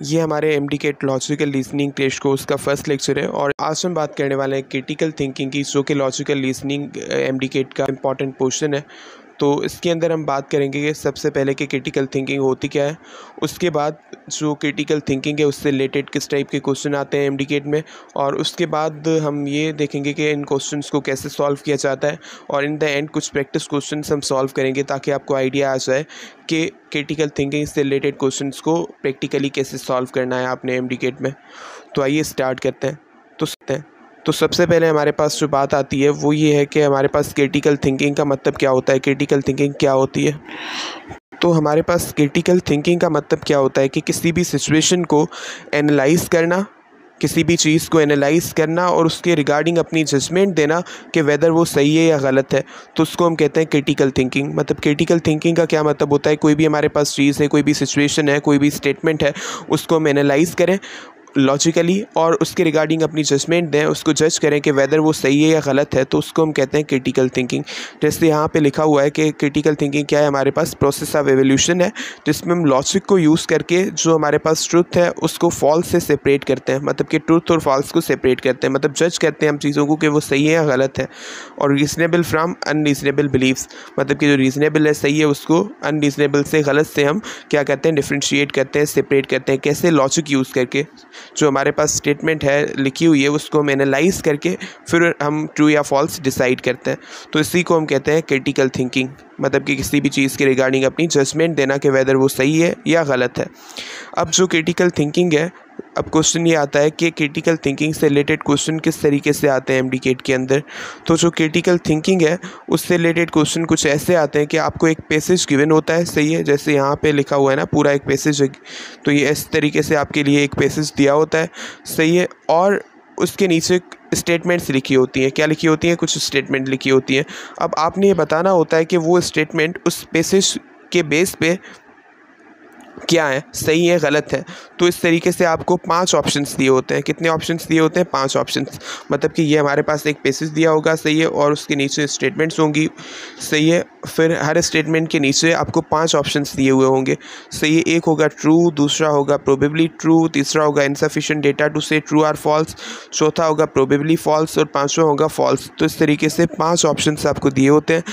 ये हमारे MDCAT logical reasoning test course का फर्स्ट लेक्चर है और आज हम बात करने वाले हैं क्रिटिकल थिंकिंग की, जो कि लॉजिकल रीजनिंग एमडीकेट का इम्पॉर्टेंट पोर्शन है। तो इसके अंदर हम बात करेंगे कि सबसे पहले कि क्रिटिकल थिंकिंग होती क्या है, उसके बाद जो क्रिटिकल थिंकिंग है उससे रिलेटेड किस टाइप के क्वेश्चन आते हैं एमडीकेट में, और उसके बाद हम ये देखेंगे कि इन क्वेश्चंस को कैसे सॉल्व किया जाता है, और इन द एंड कुछ प्रैक्टिस क्वेश्चंस हम सॉल्व करेंगे ताकि आपको आइडिया आ जाए कि क्रिटिकल थिंकिंग से रिलेटेड क्वेश्चंस को प्रैक्टिकली कैसे सॉल्व करना है आपने एमडीकेट में। तो आइए स्टार्ट करते हैं। तो सबसे पहले हमारे पास जो बात आती है वो ये है कि हमारे पास क्रिटिकल थिंकिंग का मतलब क्या होता है, क्रिटिकल थिंकिंग क्या होती है। तो हमारे पास क्रिटिकल थिंकिंग का मतलब क्या होता है कि किसी भी सिचुएशन को एनालाइज करना, किसी भी चीज़ को एनालाइज करना और उसके रिगार्डिंग अपनी जजमेंट देना कि वेदर वो सही है या गलत है, तो उसको हम कहते हैं क्रिटिकल थिंकिंग। मतलब क्रिटिकल थिंकिंग का क्या मतलब होता है, कोई भी हमारे पास चीज़ है, कोई भी सिचुएशन है, कोई भी स्टेटमेंट है, उसको हम एनालाइज करें लॉजिकली और उसके रिगार्डिंग अपनी जजमेंट दें, उसको जज करें कि वेदर वो सही है या गलत है, तो उसको हम कहते हैं क्रिटिकल थिंकिंग। जैसे यहाँ पे लिखा हुआ है कि क्रिटिकल थिंकिंग क्या है, हमारे पास प्रोसेस ऑफ एवोल्यूशन है जिसमें हम लॉजिक को यूज़ करके जो हमारे पास ट्रुथ है उसको फॉल्स से सेपरेट करते हैं, मतलब कि ट्रुथ और फॉल्स को सेपरेट करते हैं, मतलब जज करते हैं हम चीज़ों को कि वो सही है या गलत है। और रीजनेबल फ्राम अनरीजनेबल बिलीव्स, मतलब कि जो रीजनेबल है सही है उसको अनरीजनेबल से गलत से हम क्या करते हैं, डिफ्रेंशिएट करते हैं, सेपरेट करते हैं। कैसे, लॉजिक यूज़ करके जो हमारे पास स्टेटमेंट है लिखी हुई है उसको हम एनालाइज करके फिर हम ट्रू या फॉल्स डिसाइड करते हैं। तो इसी को हम कहते हैं क्रिटिकल थिंकिंग, मतलब कि किसी भी चीज़ के रिगार्डिंग अपनी जजमेंट देना कि वेदर वो सही है या गलत है। अब जो क्रिटिकल थिंकिंग है, अब क्वेश्चन ये आता है कि क्रिटिकल थिंकिंग से रिलेटेड क्वेश्चन किस तरीके से आते हैं एमडीकेट के अंदर। तो जो क्रिटिकल थिंकिंग है उससे रिलेटेड क्वेश्चन कुछ ऐसे आते हैं कि आपको एक पैसेज गिवन होता है, सही है, जैसे यहाँ पे लिखा हुआ है ना, पूरा एक पैसेज है, तो ये इस तरीके से आपके लिए एक पैसेज दिया होता है, सही है, और उसके नीचे स्टेटमेंट्स लिखी होती हैं। क्या लिखी होती हैं, कुछ स्टेटमेंट लिखी होती हैं। अब आपने ये बताना होता है कि वो स्टेटमेंट उस पैसेज के बेस पे क्या है, सही है, गलत है। तो इस तरीके से आपको 5 ऑप्शंस दिए होते हैं। कितने ऑप्शंस दिए होते हैं, 5 ऑप्शंस। मतलब कि ये हमारे पास एक पैसेज दिया होगा, सही है, और उसके नीचे स्टेटमेंट्स होंगी, सही है। फिर हर स्टेटमेंट के नीचे आपको 5 ऑप्शंस दिए हुए होंगे, सही है। एक होगा ट्रू, दूसरा होगा प्रोबेबली ट्रू, तीसरा होगा इनसफिशिएंट डेटा टू से ट्रू और फॉल्स, चौथा होगा प्रोबेबली फॉल्स और पांचवा होगा फॉल्स। तो इस तरीके से 5 ऑप्शंस आपको दिए होते हैं।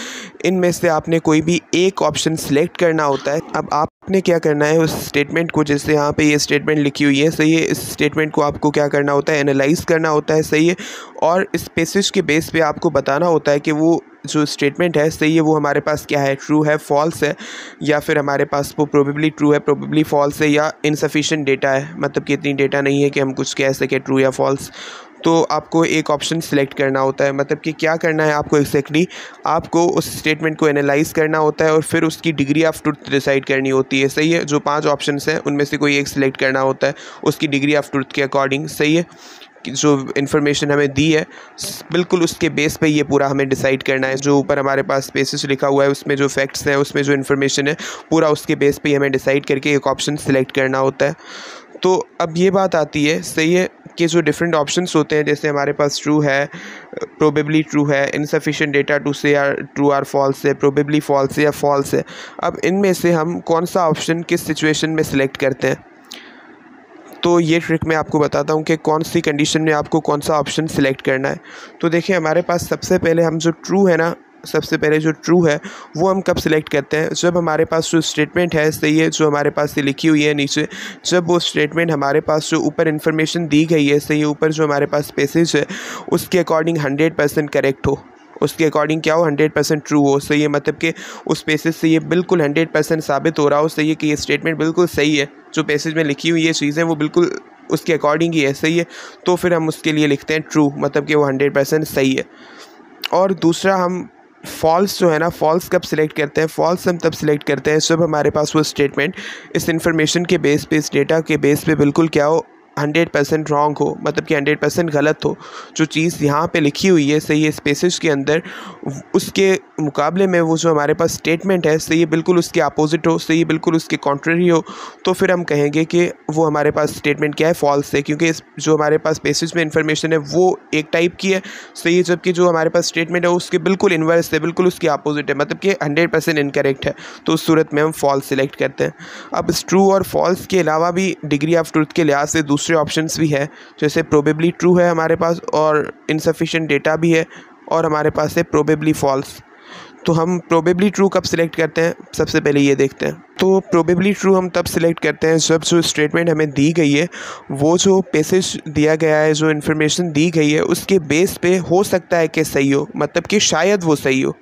इनमें से आपने कोई भी एक ऑप्शन सेलेक्ट करना होता है। अब आपने क्या करना है, उस स्टेटमेंट को, जैसे यहाँ पे ये स्टेटमेंट लिखी हुई है, सही है, इस स्टेटमेंट को आपको क्या करना होता है, एनालाइज करना होता है, सही है, और इस पैसेज के बेस पे आपको बताना होता है कि वो जो स्टेटमेंट है, सही है, वो हमारे पास क्या है, ट्रू है, फॉल्स है, या फिर हमारे पास वो प्रोबेबली ट्रू है, प्रोबेबली फॉल्स है, या इनसफिशिएंट डेटा है, मतलब कि इतनी डेटा नहीं है कि हम कुछ कह सकें ट्रू या फॉल्स। तो आपको एक ऑप्शन सेलेक्ट करना होता है। मतलब कि क्या करना है आपको एग्जैक्टली, आपको उस स्टेटमेंट को एनालाइज करना होता है और फिर उसकी डिग्री ऑफ ट्रुथ डिसाइड करनी होती है, सही है। जो 5 ऑप्शंस हैं उनमें से कोई एक सिलेक्ट करना होता है उसकी डिग्री ऑफ ट्रुथ के अकॉर्डिंग, सही है। जो इन्फॉर्मेशन हमें दी है बिल्कुल उसके बेस पे ये पूरा हमें डिसाइड करना है। जो ऊपर हमारे पास पैसेज लिखा हुआ है उसमें जो फैक्ट्स हैं, उसमें जो इन्फॉर्मेशन है, पूरा उसके बेस पे हमें डिसाइड करके एक ऑप्शन सेलेक्ट करना होता है। तो अब ये बात आती है, सही है, कि जो डिफरेंट ऑप्शंस होते हैं, जैसे हमारे पास ट्रू है, प्रोबेबली ट्रू है, इनसफिशिएंट डेटा टू से या ट्रू और फॉल्स है, प्रोबेबली फॉल्स है या फॉल्स है। अब इनमें से हम कौन सा ऑप्शन किस सिचुएशन में सिलेक्ट करते हैं, तो ये ट्रिक मैं आपको बताता हूँ कि कौन सी कंडीशन में आपको कौन सा ऑप्शन सिलेक्ट करना है। तो देखिए, हमारे पास सबसे पहले हम जो ट्रू है ना, सबसे पहले जो ट्रू है वो हम कब सिलेक्ट करते हैं, जब हमारे पास जो स्टेटमेंट है, सही है, जो हमारे पास ये लिखी हुई है नीचे, जब वो स्टेटमेंट हमारे पास जो ऊपर इन्फॉर्मेशन दी गई है, सही है, ऊपर जो हमारे पास पैसेज है उसके अकॉर्डिंग 100% करेक्ट हो, उसके अकॉर्डिंग क्या हो, 100% ट्रू हो, सही है। मतलब कि उस पैसेज से ये बिल्कुल 100% साबित हो रहा हो, सही है, कि ये स्टेटमेंट बिल्कुल सही है, जो पैसेज में लिखी हुई ये चीज़ें वो बिल्कुल उसके अकॉर्डिंग ही है, सही है। तो फिर हम उसके लिए लिखते हैं ट्रू, मतलब कि वो 100% सही है। और दूसरा, हम फॉल्स जो है ना, फॉल्स कब सिलेक्ट करते हैं, फॉल्स हम तब सिलेक्ट करते हैं जब हमारे पास वो स्टेटमेंट इस इन्फॉर्मेशन के बेस पे, इस डेटा के बेस पे बिल्कुल क्या हो, 100% रॉन्ग हो, मतलब कि 100% गलत हो। जो चीज़ यहाँ पे लिखी हुई है, सही है, इस पैसेज के अंदर, उसके मुकाबले में वो जो हमारे पास स्टेटमेंट है सही है बिल्कुल उसके अपोजिट हो, सही है बिल्कुल उसके कॉन्ट्ररी हो, तो फिर हम कहेंगे कि वो हमारे पास स्टेटमेंट क्या है, फॉल्स है। क्योंकि जो हमारे पास पेसेज में इंफॉर्मेशन है वो एक टाइप की है, सही है, जबकि जो हमारे पास स्टेटमेंट है उसके बिल्कुल इन्वर्स है, बिल्कुल उसके अपोजिट है, मतलब कि 100% इनकरेक्ट है। तो उस सूरत में हम फॉल्स सिलेक्ट करते हैं। अब इस ट्रू और फॉल्स के अलावा भी डिग्री ऑफ ट्रूथ के लिहाज से दूसरे ऑप्शंस भी है, जैसे प्रोबेबली ट्रू है हमारे पास, और इनसफिशिएंट डेटा भी है, और हमारे पास है प्रोबेबली फॉल्स। तो हम प्रोबेबली ट्रू कब सिलेक्ट करते हैं, सबसे पहले ये देखते हैं। तो प्रोबेबली ट्रू हम तब सिलेक्ट करते हैं जब जो स्टेटमेंट हमें दी गई है, वो जो पैसेज दिया गया है, जो इन्फॉर्मेशन दी गई है, उसके बेस पे हो सकता है कि सही हो, मतलब कि शायद वो सही हो,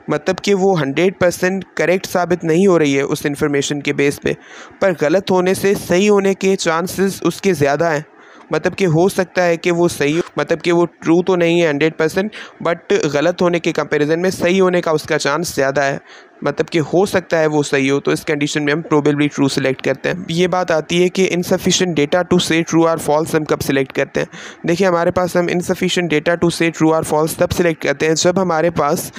मतलब कि वो 100% करेक्ट साबित नहीं हो रही है उस इन्फॉर्मेशन के बेस पे, पर गलत होने से सही होने के चांसेस उसके ज़्यादा हैं। मतलब कि हो सकता है कि वो सही हो, मतलब कि वो ट्रू तो नहीं है 100%, बट गलत होने के कंपैरिजन में सही होने का उसका चांस ज़्यादा है, मतलब कि हो सकता है वो सही हो। तो इस कंडीशन में हम प्रोबेबली ट्रू सिलेक्ट करते हैं। ये बात आती है कि इनसफिशिएंट डेटा टू से ट्रू और फॉल्स हम कब सिलेक्ट करते हैं। देखिए हमारे पास हम इनसफिशिएंट डेटा टू से ट्रू और फॉल्स तब सिलेक्ट करते हैं जब हमारे पास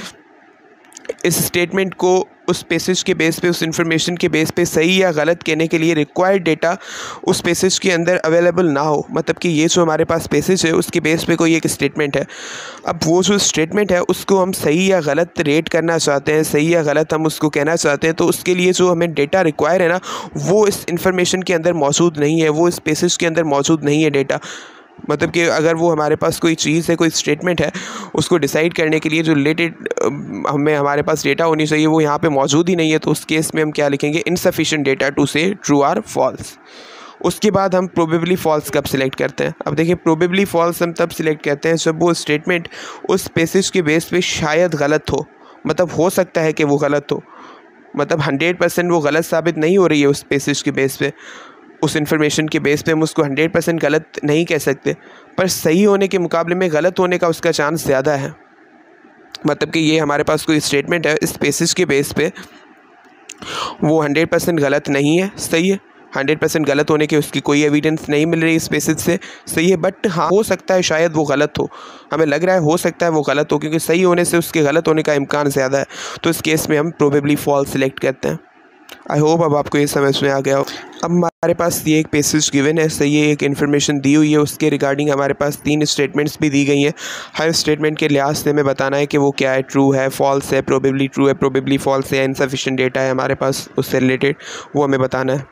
इस स्टेटमेंट को उस पैसेज के बेस पे, उस इन्फॉर्मेशन के बेस पे सही या गलत कहने के लिए रिक्वायर्ड डेटा उस पैसेज के अंदर अवेलेबल ना हो। मतलब कि ये जो हमारे पास पैसेज है उसके बेस पे कोई एक स्टेटमेंट है, अब वो जो स्टेटमेंट है उसको हम सही या गलत रेट करना चाहते हैं, सही या गलत हम उसको कहना चाहते हैं, तो उसके लिए जो हमें डेटा रिक्वायर है ना, वो इस इन्फॉर्मेशन के अंदर मौजूद नहीं है, वो इस पैसेज के अंदर मौजूद नहीं है डेटा। मतलब कि अगर वो हमारे पास कोई चीज़ है, कोई स्टेटमेंट है, उसको डिसाइड करने के लिए जो रिलेटेड हमारे पास डेटा होनी चाहिए वो यहाँ पे मौजूद ही नहीं है, तो उस केस में हम क्या लिखेंगे, इनसफिशिएंट डेटा टू से ट्रू और फॉल्स। उसके बाद हम प्रोबेबली फॉल्स कब सिलेक्ट करते हैं। अब देखिए प्रोबेबली फॉल्स हम तब सिलेक्ट करते हैं जब वो स्टेटमेंट उस पैसेज के बेस पे शायद गलत हो, मतलब हो सकता है कि वो गलत हो, मतलब 100% वो गलत साबित नहीं हो रही है उस पैसेज के बेस पे, उस इन्फॉर्मेशन के बेस पे हम उसको 100% गलत नहीं कह सकते, पर सही होने के मुकाबले में गलत होने का उसका चांस ज़्यादा है। मतलब कि ये हमारे पास कोई स्टेटमेंट है, इस बेसिस के बेस पे वो 100% गलत नहीं है, सही है, 100% गलत होने के उसकी कोई एविडेंस नहीं मिल रही इस बेसिस से, सही है, बट हाँ हो सकता है शायद वो गलत हो, हमें लग रहा है हो सकता है वो गलत हो, क्योंकि सही होने से उसके गलत होने का इम्कान ज़्यादा है। तो इस केस में हम प्रोबेबली फॉल्स सिलेक्ट करते हैं। आई होप अब आपको ये समझ में आ गया हो। अब हमारे पास ये एक पैसेज गिवन है, सही है, एक इन्फॉर्मेशन दी हुई है, उसके रिगार्डिंग हमारे पास 3 स्टेटमेंट्स भी दी गई हैं। हर स्टेटमेंट के लिहाज से हमें बताना है कि वो क्या है, ट्रू है, फॉल्स है, प्रोबेबली ट्रू है, प्रोबेबली फॉल्स है, इनसफिशिएंट डेटा है हमारे पास उससे रिलेटेड, वो हमें बताना है।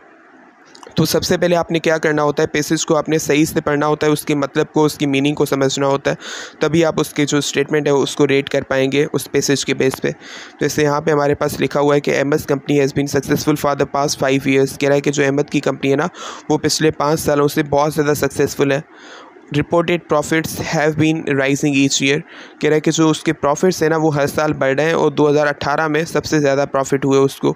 तो सबसे पहले आपने क्या करना होता है, पैसेज को आपने सही से पढ़ना होता है, उसके मतलब को, उसकी मीनिंग को समझना होता है, तभी आप उसके जो स्टेटमेंट है उसको रेट कर पाएंगे उस पैसेज के बेस पे। जैसे यहाँ पे हमारे पास लिखा हुआ है कि Ahmed company has been successful for the past 5 years. कह रहा है कि जो अहमद की कंपनी है ना, वो पिछले 5 सालों से बहुत ज़्यादा सक्सेसफुल है। Reported profits have been rising each year. कह रहा है कि जो उसके प्रॉफिट्स हैं ना वो हर साल बढ़ रहे हैं, और 2018 में सबसे ज़्यादा प्रॉफिट हुए उसको।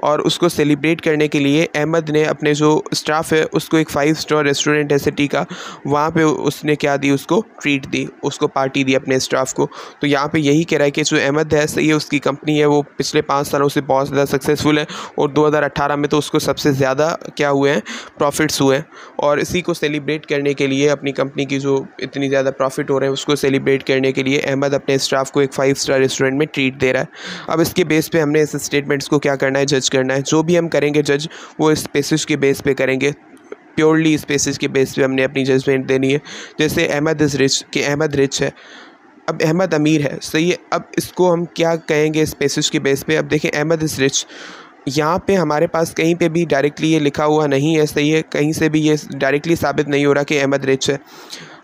और उसको सेलिब्रेट करने के लिए अहमद ने अपने जो स्टाफ है उसको एक 5 स्टार रेस्टोरेंट है सिटी का, वहाँ पे उसने क्या दी, उसको ट्रीट दी, उसको पार्टी दी अपने स्टाफ को। तो यहाँ पे यही कह रहा है कि जो अहमद है, सही है, उसकी कंपनी है वो पिछले 5 सालों से बहुत ज़्यादा सक्सेसफुल है, और 2018 में तो उसको सबसे ज़्यादा क्या हुए हैं, प्रॉफिट्स हुए हैं। और इसी को सेलिब्रेट करने के लिए, अपनी कंपनी की जो इतनी ज़्यादा प्रॉफिट हो रहे हैं उसको सेलिब्रेट करने के लिए अहमद अपने स्टाफ को एक 5 स्टार रेस्टोरेंट में ट्रीट दे रहा है। अब इसके बेस पे हमने इस स्टेटमेंट्स को क्या करना है, जज करना है। जो भी हम करेंगे जज, वो इस बेसिस के बेस पे करेंगे, प्योरली इस बेसिस के बेस पे हमने अपनी जजमेंट देनी है। जैसे अहमद इज़ रिच, कि अहमद रिच है, अब अहमद अमीर है, सही है, अब इसको हम क्या कहेंगे इस बेसिस के बेस पे। अब देखें अहमद इज़ रिच, यहाँ पे हमारे पास कहीं पे भी डायरेक्टली ये लिखा हुआ नहीं है, सही है, कहीं से भी ये डायरेक्टली साबित नहीं हो रहा कि अहमद रिच है।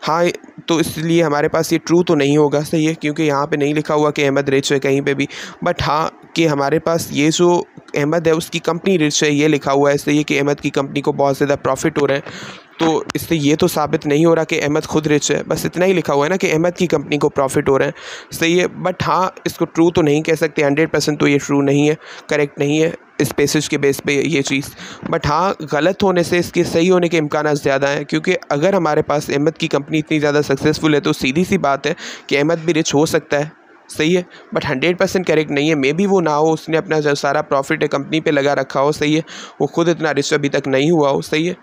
हाँ, तो इसलिए हमारे पास ये ट्रू तो नहीं होगा, सही है, क्योंकि यहाँ पे नहीं लिखा हुआ कि अहमद रिच है कहीं पे भी। बट हाँ कि हमारे पास ये जो अहमद है उसकी कंपनी रिच है ये लिखा हुआ है, सही है, कि अहमद की कंपनी को बहुत ज़्यादा प्रॉफिट हो रहे हैं। तो इससे ये तो साबित नहीं हो रहा कि अहमद खुद रिच है, बस इतना ही लिखा हुआ है ना कि अहमद की कंपनी को प्रॉफिट हो रहे हैं, सही है। बट हाँ, इसको ट्रू तो नहीं कह सकते, 100% तो ये ट्रू नहीं है, करेक्ट नहीं है इस बेसिस के बेस पे ये चीज़। बट हाँ, गलत होने से इसके सही होने के इम्कान ज़्यादा हैं, क्योंकि अगर हमारे पास अहमद की कंपनी इतनी ज़्यादा सक्सेसफुल है तो सीधी सी बात है कि अहमद भी रिच हो सकता है, सही है, बट 100% करेक्ट नहीं है। मे बी वो ना हो, उसने अपना जो सारा प्रॉफिट है कंपनी पे लगा रखा हो, सही है, वो खुद इतना रिच अभी तक नहीं हुआ हो, सही है,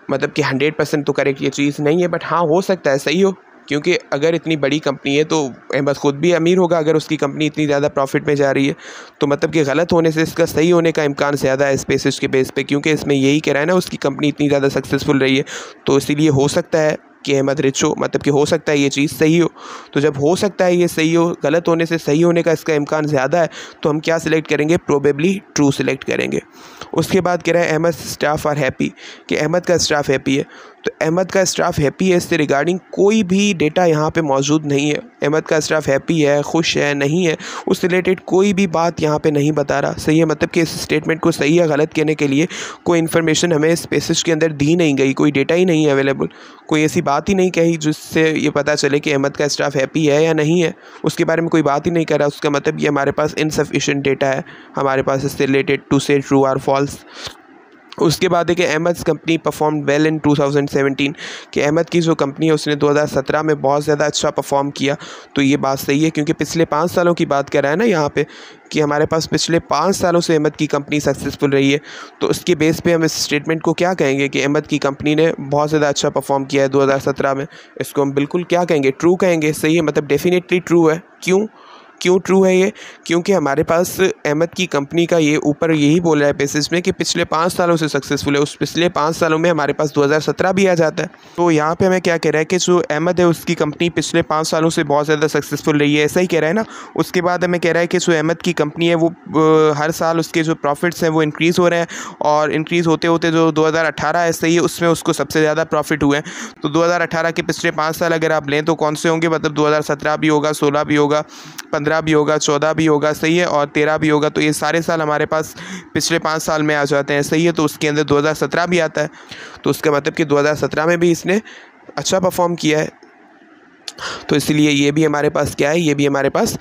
मतलब कि 100% तो करेक्ट ये चीज़ नहीं है, बट हाँ हो सकता है सही हो, क्योंकि अगर इतनी बड़ी कंपनी है तो अहमद ख़ुद भी अमीर होगा अगर उसकी कंपनी इतनी ज़्यादा प्रॉफिट में जा रही है। तो मतलब कि गलत होने से इसका सही होने का इम्कान ज़्यादा है इस बेसिस के बेस पे, क्योंकि इसमें यही कह रहा है ना उसकी कंपनी इतनी ज़्यादा सक्सेसफुल रही है, तो इसीलिए हो सकता है कि अहमद रिच हो, मतलब कि हो सकता है ये चीज़ सही हो। तो जब हो सकता है ये सही हो, गलत होने से सही होने का इसका इम्कान ज़्यादा है, तो हम क्या सिलेक्ट करेंगे? प्रोबेबली ट्रू सिलेक्ट करेंगे। उसके बाद कह रहा है अहमद स्टाफ आर हैप्पी, कि अहमद का स्टाफ हैप्पी है। तो अहमद का स्टाफ हैप्पी है, इससे रिगार्डिंग कोई भी डेटा यहाँ पे मौजूद नहीं है। अहमद का स्टाफ हैप्पी है, खुश है, नहीं है, उससे रिलेटेड कोई भी बात यहाँ पे नहीं बता रहा। सही है, मतलब कि इस स्टेटमेंट को सही या गलत कहने के लिए कोई इन्फॉर्मेशन हमें इस पैसेज के अंदर दी नहीं गई, कोई डेटा ही नहीं है अवेलेबल, कोई ऐसी बात ही नहीं कही जिससे ये पता चले कि अहमद का स्टाफ हैप्पी है या नहीं है, उसके बारे में कोई बात ही नहीं कर रहा। उसका मतलब ये हमारे पास इनसफिशिएंट डेटा है हमारे पास इससे रिलेटेड टू से ट्रू और फॉल्स। उसके बाद है कि Ahmed company perform well in 2017, कि अहमद की जो कंपनी है उसने 2017 में बहुत ज़्यादा अच्छा परफॉर्म किया। तो ये बात सही है, क्योंकि पिछले 5 सालों की बात कर रहा है ना यहाँ पे, कि हमारे पास पिछले 5 सालों से अहमद की कंपनी सक्सेसफुल रही है। तो उसके बेस पे हम इस स्टेटमेंट को क्या कहेंगे कि अहमद की कंपनी ने बहुत ज़्यादा अच्छा परफॉर्म किया है 2017 में। इसको हम बिल्कुल क्या कहेंगे? ट्रू कहेंगे। सही है, मतलब डेफिनेटली ट्रू है। क्यों ट्रू है ये? क्योंकि हमारे पास अहमद की कंपनी का ये ऊपर यही बोल रहा है बेसिस में कि पिछले 5 सालों से सक्सेसफुल है। उस पिछले 5 सालों में हमारे पास 2017 भी आ जाता है। तो यहाँ पे हमें क्या कह रहा है कि जो अहमद है उसकी कंपनी पिछले 5 सालों से बहुत ज़्यादा सक्सेसफुल रही है, ऐसा ही कह रहा है ना। उसके बाद हमें कह रहा है कि जो अहमद की कंपनी है वो हर साल उसके जो प्रॉफिट्स हैं वो इंक्रीज़ हो रहे हैं, और इंक्रीज़ होते होते जो 2018 है सही है उसमें उसको सबसे ज़्यादा प्रॉफिट हुए हैं। तो 2018 के पिछले 5 साल अगर आप लें तो कौन से होंगे? मतलब 2017 भी होगा, 16 भी होगा, 15 भी होगा, 14 भी होगा, सही है, और 13 भी होगा। तो ये सारे साल हमारे पास पिछले 5 साल में आ जाते हैं, सही है। तो उसके अंदर 2017 भी आता है, तो उसका मतलब कि 2017 में भी इसने अच्छा परफॉर्म किया है। तो इसलिए ये भी हमारे पास क्या है? ये भी हमारे पास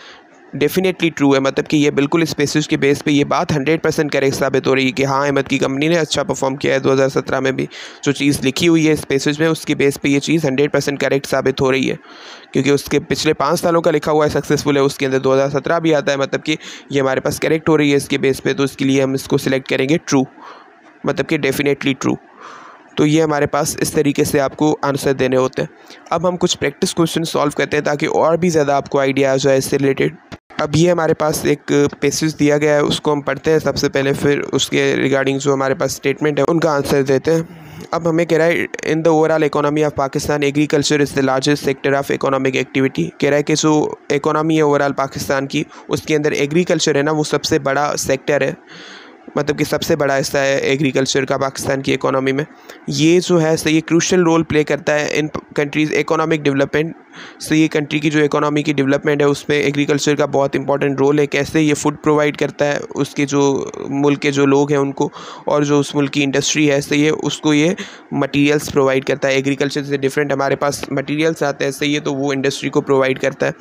डेफिनेटली ट्रू है, मतलब कि ये बिल्कुल इस बेसिस के बेस पे ये बात 100% करेक्ट साबित हो रही है कि हाँ अहमद की कंपनी ने अच्छा परफॉर्म किया है 2017 में भी। जो चीज़ लिखी हुई है इस बेसिस में उसके बेस पे ये चीज़ 100% करेक्ट साबित हो रही है, क्योंकि उसके पिछले 5 सालों का लिखा हुआ है सक्सेसफुल है, उसके अंदर 2017 भी आता है, मतलब कि ये हमारे पास करेक्ट हो रही है इसके बेस पे। तो इसके लिए हम इसको सिलेक्ट करेंगे ट्रू, मतलब कि डेफिनेटली ट्रू। तो ये हमारे पास इस तरीके से आपको आंसर देने होते हैं। अब हम कुछ प्रैक्टिस क्वेश्चन सॉल्व करते हैं ताकि और भी ज़्यादा आपको आइडिया आ जाए इससे रिलेटेड। अब ये हमारे पास एक पैसेज दिया गया है, उसको हम पढ़ते हैं सबसे पहले, फिर उसके रिगार्डिंग जो हमारे पास स्टेटमेंट है उनका आंसर देते हैं। अब हमें कह रहा है in the overall economy of Pakistan agriculture is the largest sector of economic activity. कह रहा है कि जो इकोनॉमी है ओवरऑल पाकिस्तान की उसके अंदर एग्रीकल्चर है ना वो सबसे बड़ा सेक्टर है, मतलब कि सबसे बड़ा हिस्सा है एग्रीकल्चर का पाकिस्तान की इकोनॉमी में। ये जो है सही क्रूशल रोल प्ले करता है इन कंट्रीज़ इकोनॉमिक डेवलपमेंट। सही कंट्री की जो इकोनॉमी की डेवलपमेंट है उसमें एग्रीकल्चर का बहुत इंपॉर्टेंट रोल है। कैसे? ये फूड प्रोवाइड करता है उसके जो मुल्क के जो लोग हैं उनको, और जो उस मुल्क की इंडस्ट्री है सही है उसको ये मटीरियल्स प्रोवाइड करता है। एग्रीकल्चर से डिफरेंट हमारे पास मटीरियल्स आते हैं सही है, तो वो इंडस्ट्री को प्रोवाइड करता है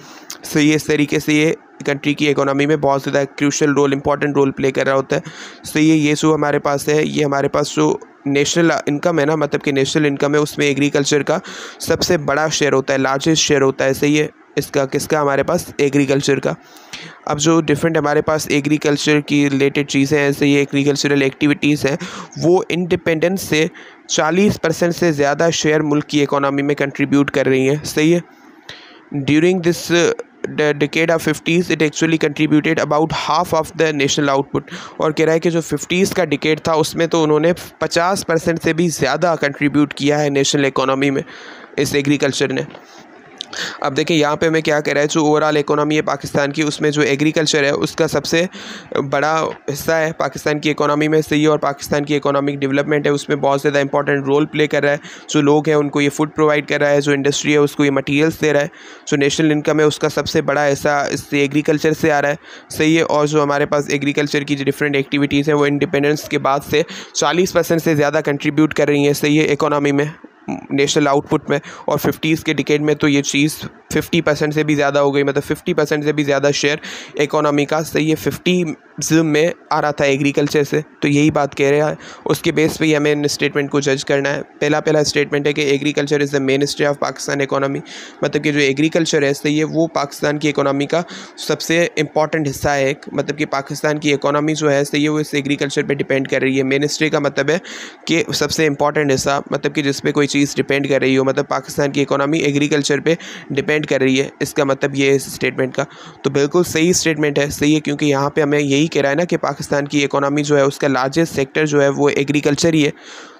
सही है। इस तरीके से ये कंट्री की इकोनॉमी में बहुत ज़्यादा crucial role, important role play कर रहा होता है सही है। ये जो हमारे पास है, ये हमारे पास जो नेशनल इनकम है ना, मतलब कि नेशनल इनकम है उसमें एग्रीकल्चर का सबसे बड़ा शेयर होता है, लार्जेस्ट शेयर होता है सही है। इसका किसका? हमारे पास एग्रीकल्चर का। अब जो डिफरेंट हमारे पास एग्रीकल्चर की रिलेटेड चीज़ें हैं सही, एग्रीकल्चरल एक्टिविटीज़ हैं, वो इंडिपेंडेंस से 40% से ज़्यादा शेयर मुल्क की इकोनॉमी में कंट्रीब्यूट कर रही हैं सही है। During this decade of 50s it actually contributed about half of the national output। और कह रहा है कि जो 50s का डिकेड था उसमें तो उन्होंने 50% से भी ज़्यादा कंट्रीब्यूट किया है नेशनल इकोनॉमी में इस एग्रीकल्चर ने। अब देखिए यहाँ पे हमें क्या कह रहा है, जो ओवरऑल इकोनॉमी है पाकिस्तान की उसमें जो एग्रीकल्चर है उसका सबसे बड़ा हिस्सा है पाकिस्तान की इकोनॉमी में सही है, और पाकिस्तान की इकोनॉमिक डेवलपमेंट है उसमें बहुत ज़्यादा इंपॉर्टेंट रोल प्ले कर रहा है। जो लोग हैं उनको ये फूड प्रोवाइड कर रहा है, जो इंडस्ट्री है उसको ये मटीरियल्स दे रहा है, जो नेशनल इनकम है उसका सबसे बड़ा हिस्सा इससे एग्रीकल्चर से आ रहा है सही है। और जो हमारे पास एग्रीकल्चर की जो डिफरेंट एक्टिविटीज़ हैं वो इंडिपेंडेंस के बाद से 40% से ज़्यादा कंट्रीब्यूट कर रही हैं सही है इकोनॉमी में, नेशनल आउटपुट में। और 50s के डिकेड में तो ये चीज़ 50% से भी ज़्यादा हो गई, मतलब 50% से भी ज़्यादा शेयर इकोनॉमी का, सही है, 50 में आ रहा था एग्रीकल्चर से। तो यही बात कह रहे हैं, उसके बेस पे ही हमें इन स्टेटमेंट को जज करना है। पहला स्टेटमेंट है कि agriculture is the main history of Pakistan economy, मतलब कि जो एग्रीकल्चर है सही है वो पाकिस्तान की इकोनॉमी का सबसे इंपॉर्टेंट हिस्सा है एक, मतलब कि पाकिस्तान की इकोनॉमी जो है सही है वो इस एग्रीकल्चर पे डिपेंड कर रही है। मेन हिस्ट्री का मतलब है कि सबसे इंपॉर्टेंट हिस्सा, मतलब कि जिस पे कोई चीज़ डिपेंड कर रही हो, मतलब पाकिस्तान की इकोनॉमी एग्रीकल्चर पे डिपेंड कर रही है, इसका मतलब ये है इस स्टेटमेंट का। तो बिल्कुल सही स्टेटमेंट है, सही है, क्योंकि यहाँ पे हमें यही कह रहा है ना कि पाकिस्तान की इकोनॉमी जो है उसका लार्जेस्ट सेक्टर जो है वो एग्रीकल्चर ही है।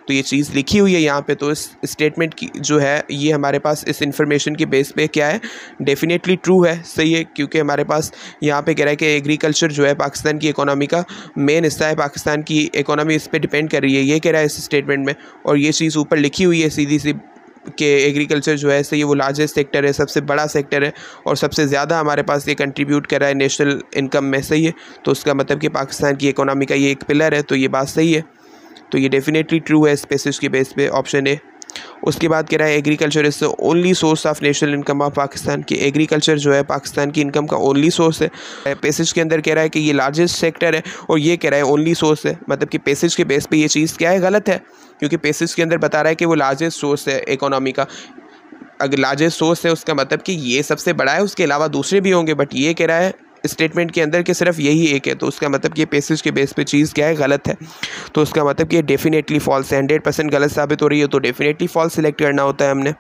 तो ये चीज़ लिखी हुई है यहाँ पे, तो इस स्टेटमेंट की जो है ये हमारे पास इस इंफॉर्मेशन के बेस पे क्या है, डेफिनेटली ट्रू है, सही है, क्योंकि हमारे पास यहाँ पे कह रहा है कि एग्रीकल्चर जो है पाकिस्तान की इकोनॉमी का मेन हिस्सा है, पाकिस्तान की इकोनॉमी इस पर डिपेंड कर रही है, ये कह रहा है इस स्टेटमेंट में। और ये चीज़ ऊपर लिखी हुई है सीधी सी कि एग्रीकल्चर जो है सही है वो लार्जेस्ट सेक्टर है, सबसे बड़ा सेक्टर है और सबसे ज़्यादा हमारे पास ये कंट्रीब्यूट कर रहा है नेशनल इनकम में, सही है। तो उसका मतलब कि पाकिस्तान की इकोनॉमी का ये एक पिलर है, तो ये बात सही है। तो ये डेफिनेटली ट्रू है इस पैसेज के बेस पे, ऑप्शन ए। उसके बाद कह रहा है agriculture is the only source of national income of Pakistan, की एग्रीकल्चर जो है पाकिस्तान की इनकम का ओनली सोर्स है। पैसेज के अंदर कह रहा है कि ये लार्जेस्ट सेक्टर है और ये कह रहा है ओनली सोर्स है, मतलब कि पैसेज के बेस पे ये चीज़ क्या है, गलत है, क्योंकि पैसेज के अंदर बता रहा है कि वो लार्जेस्ट सोर्स है इकोनॉमी का। अगर लार्जेस्ट सोर्स है उसका मतलब कि ये सबसे बड़ा है, उसके अलावा दूसरे भी होंगे, बट ये कह रहा है स्टेटमेंट के अंदर कि सिर्फ यही एक है, तो उसका मतलब कि पैसेज के बेस पे चीज़ क्या है, गलत है। तो उसका मतलब कि डेफिनेटली फॉल्स है, 100% गलत साबित हो रही है, तो डेफिनेटली फॉल्स सिलेक्ट करना होता है हमने।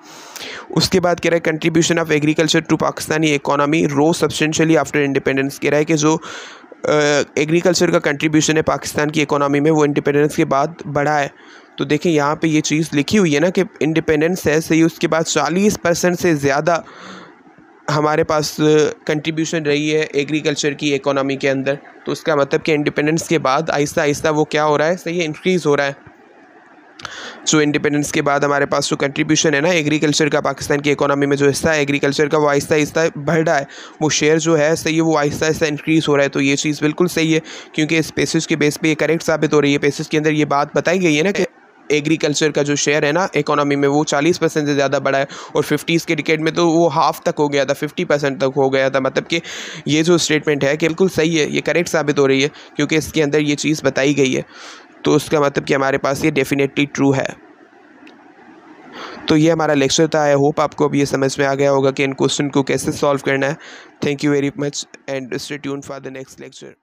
उसके बाद कह रहा है contribution of agriculture to Pakistani economy rose substantially after independence, कह रहा है कि जो एग्रीकल्चर का कंट्रीब्यूशन है पाकिस्तान की इकोनॉमी में वो इंडिपेंडेंस के बाद बढ़ा है। तो देखिए यहाँ पे ये चीज़ लिखी हुई है ना कि इंडिपेंडेंस है सही, उसके बाद 40% से ज़्यादा हमारे पास कंट्रीब्यूशन रही है एग्रीकल्चर की इकोनॉमी के अंदर। तो उसका मतलब कि इंडिपेंडेंस के बाद आहिस्ता आहिस्ता वो क्या हो रहा है, सही है, इंक्रीज़ हो रहा है। जो इंडिपेंडेंस के बाद हमारे पास जो कंट्रीब्यूशन है ना एग्रीकल्चर का पाकिस्तान की इकोनॉमी में, जो हिस्सा है एग्रीकल्चर का वो आहिस्ता आहिस्ता बढ़ रहा है, वो शेयर जो है सही है वो आहिस्ता आहिस्ता इंक्रीज़ हो रहा है। तो ये चीज़ बिल्कुल सही है, क्योंकि इस पैसेज के बेस पे ये करेक्ट साबित हो रही है। पैसेज के अंदर ये बात बताई गई है ना कि एग्रीकल्चर का जो शेयर है ना इकोनॉमी में वो 40% से ज़्यादा बढ़ा है और 50s के डिकेड में तो वो हाफ तक हो गया था, 50% तक हो गया था। मतलब कि ये जो स्टेटमेंट है कि बिल्कुल सही है, ये करेक्ट साबित हो रही है, क्योंकि इसके अंदर ये चीज़ बताई गई है। तो उसका मतलब कि हमारे पास ये डेफिनेटली ट्रू है। तो ये हमारा लेक्चर था। आई होप आपको अब ये समझ में आ गया होगा कि इन क्वेश्चन को कैसे सॉल्व करना है। Thank you very much and stay tuned for the next lecture.